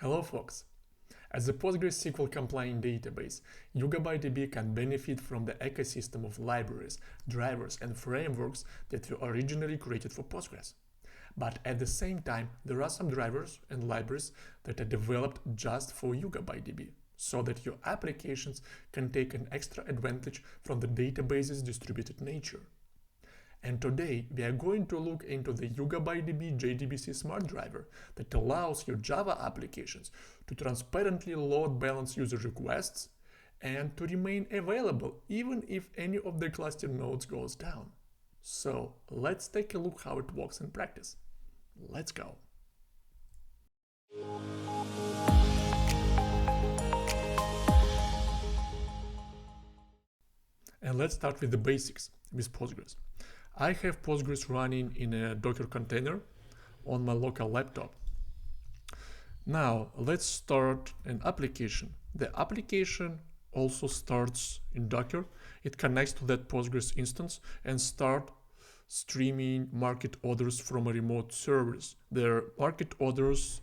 Hello folks! As a PostgreSQL-compliant database, YugabyteDB can benefit from the ecosystem of libraries, drivers and frameworks that were originally created for Postgres. But at the same time, there are some drivers and libraries that are developed just for YugabyteDB, so that your applications can take an extra advantage from the database's distributed nature. And today we are going to look into the YugabyteDB JDBC Smart Driver that allows your Java applications to transparently load balance user requests and to remain available even if any of the cluster nodes goes down. So let's take a look how it works in practice. Let's go. And let's start with the basics with Postgres. I have Postgres running in a Docker container on my local laptop. Now let's start an application. The application also starts in Docker. It connects to that Postgres instance and start streaming market orders from a remote service. Their market orders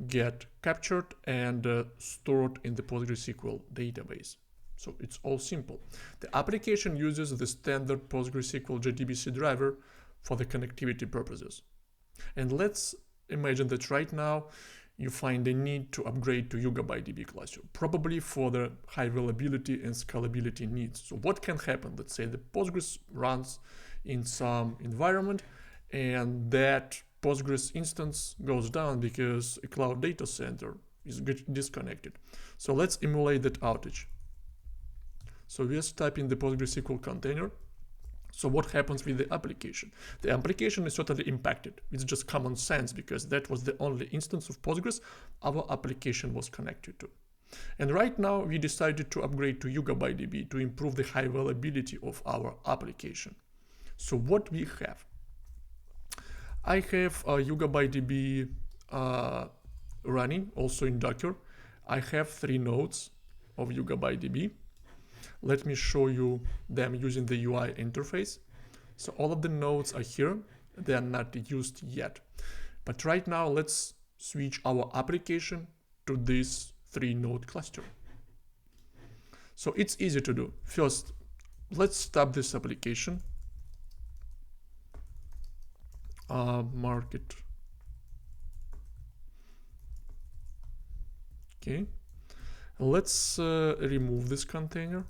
get captured and stored in the PostgreSQL database. So it's all simple. The application uses the standard PostgreSQL JDBC driver for the connectivity purposes. And let's imagine that right now you find a need to upgrade to YugabyteDB cluster, probably for the high availability and scalability needs. So what can happen? Let's say the Postgres runs in some environment and that Postgres instance goes down because a cloud data center is disconnected. So let's emulate that outage. So we just type in the PostgreSQL container. So what happens with the application? The application is totally impacted. It's just common sense because that was the only instance of Postgres our application was connected to. And right now we decided to upgrade to YugabyteDB to improve the high availability of our application. So what we have? I have YugabyteDB running also in Docker. I have 3 nodes of YugabyteDB. Let me show you them using the UI interface. So all of the nodes are here. They are not used yet. But right now, let's switch our application to this 3-node cluster. So it's easy to do. First, let's stop this application. Mark it. Okay. Let's remove this container.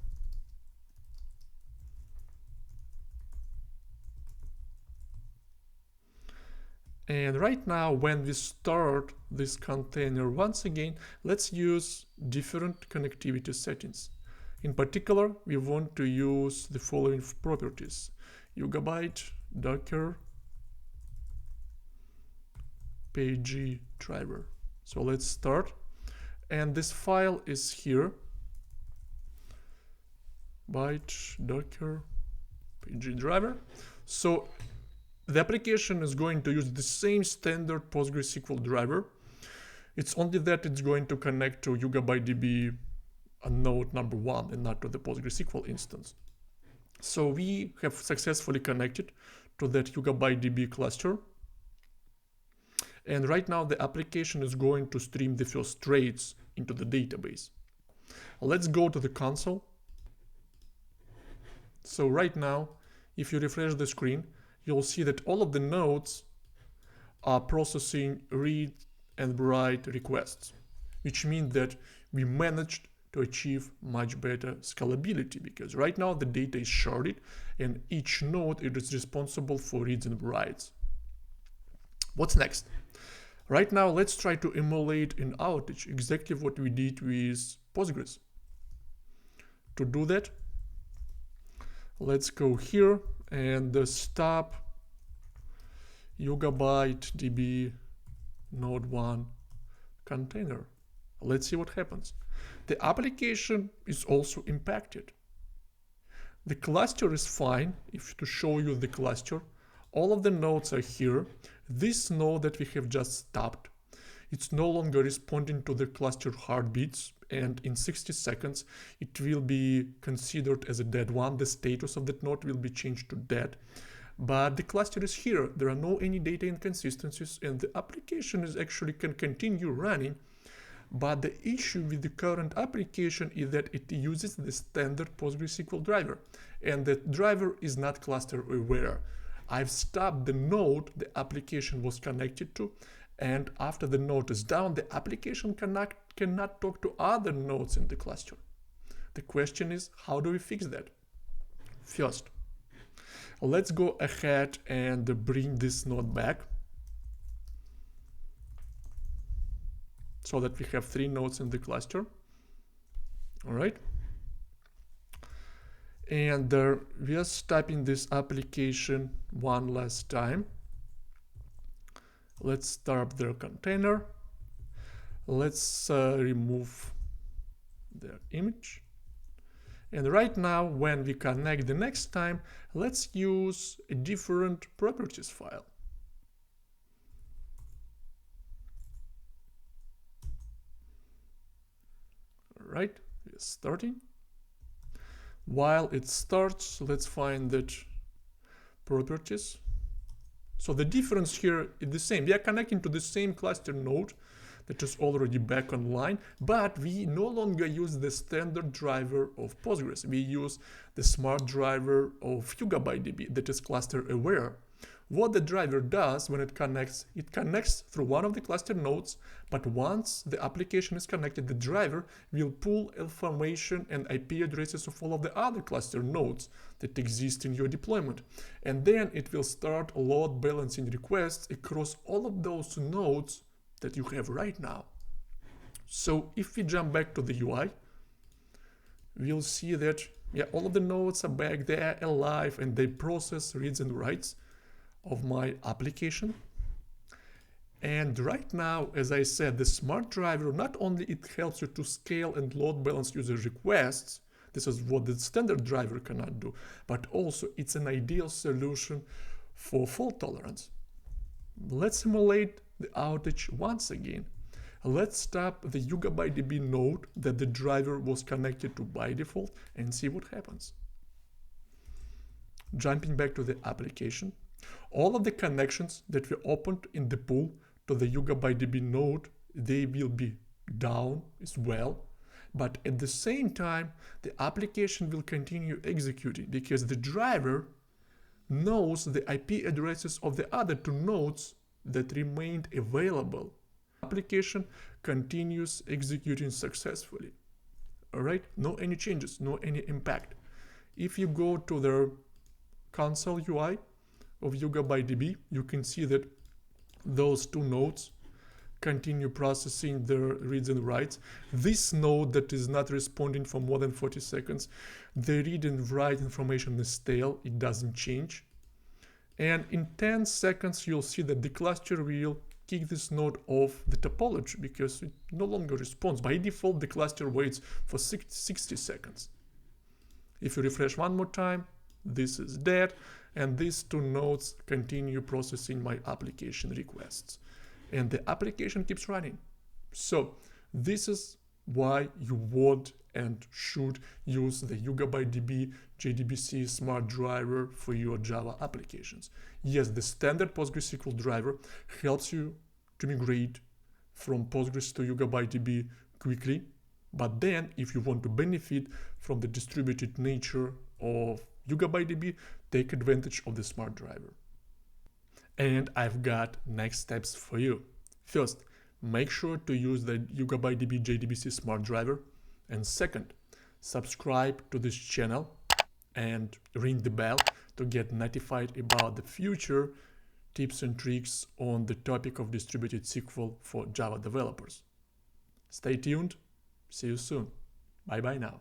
And right now, when we start this container once again, let's use different connectivity settings. In particular, we want to use the following properties: Yugabyte, Docker, PG driver. So let's start. And this file is here. Byte, Docker, PG driver. So the application is going to use the same standard PostgreSQL driver. It's only that it's going to connect to YugabyteDB node number 1 and not to the PostgreSQL instance. So we have successfully connected to that YugabyteDB cluster. And right now the application is going to stream the first trades into the database. Let's go to the console. So right now, if you refresh the screen, you'll see that all of the nodes are processing read and write requests, which means that we managed to achieve much better scalability because right now the data is sharded and each node is responsible for reads and writes. What's next? Right now, let's try to emulate an outage, exactly what we did with Postgres. To do that, let's go here and stop YugabyteDB node 1 container. Let's see what happens. The application is also impacted. The cluster is fine. If to show you the cluster, all of the nodes are here. This node that we have just stopped, it's no longer responding to the cluster heartbeats, and in 60 seconds it will be considered as a dead one. The status of that node will be changed to dead. But the cluster is here. There are no any data inconsistencies, and the application is actually can continue running But the issue with the current application is that it uses the standard PostgreSQL driver, and that driver is not cluster aware. I've stopped the node the application was connected to, and after the node is down, the application cannot talk to other nodes in the cluster. The question is, how do we fix that? First, let's go ahead and bring this node back so that we have 3 nodes in the cluster. All right. And we are stopping this application one last time. Let's start their container. Let's remove their image. And right now, when we connect the next time, let's use a different properties file. All right, we're starting. While it starts, let's find that properties. So the difference here is the same. We are connecting to the same cluster node that is already back online, but we no longer use the standard driver of Postgres. We use the smart driver of YugabyteDB that is cluster aware. What the driver does when it connects through one of the cluster nodes, but once the application is connected, the driver will pull information and IP addresses of all of the other cluster nodes that exist in your deployment. And then it will start load balancing requests across all of those nodes that you have right now. So if we jump back to the UI, we'll see that all of the nodes are back, they are alive, and they process reads and writes of my application. And right now, as I said, the smart driver, not only it helps you to scale and load balance user requests, this is what the standard driver cannot do, but also it's an ideal solution for fault tolerance. Let's simulate the outage once again. Let's stop the YugabyteDB node that the driver was connected to by default and see what happens. Jumping back to the application, all of the connections that we opened in the pool to the YugabyteDB node, they will be down as well. But at the same time, the application will continue executing because the driver knows the IP addresses of the other 2 nodes that remained available. The application continues executing successfully. All right, no any changes, no any impact. If you go to the console UI of YugabyteDB, you can see that those 2 nodes continue processing their reads and writes. This node that is not responding for more than 40 seconds, the read and write information is stale, it doesn't change. And in 10 seconds, you'll see that the cluster will kick this node off the topology because it no longer responds. By default, the cluster waits for 60 seconds. If you refresh one more time, this is dead, and these 2 nodes continue processing my application requests. And the application keeps running. So this is why you want and should use the YugabyteDB JDBC Smart Driver for your Java applications. Yes, the standard PostgreSQL driver helps you to migrate from Postgres to YugabyteDB quickly. But then if you want to benefit from the distributed nature of YugabyteDB, take advantage of the smart driver. And I've got next steps for you. First, make sure to use the YugabyteDB JDBC Smart Driver. And second, subscribe to this channel and ring the bell to get notified about the future tips and tricks on the topic of distributed SQL for Java developers. Stay tuned. See you soon. Bye bye now.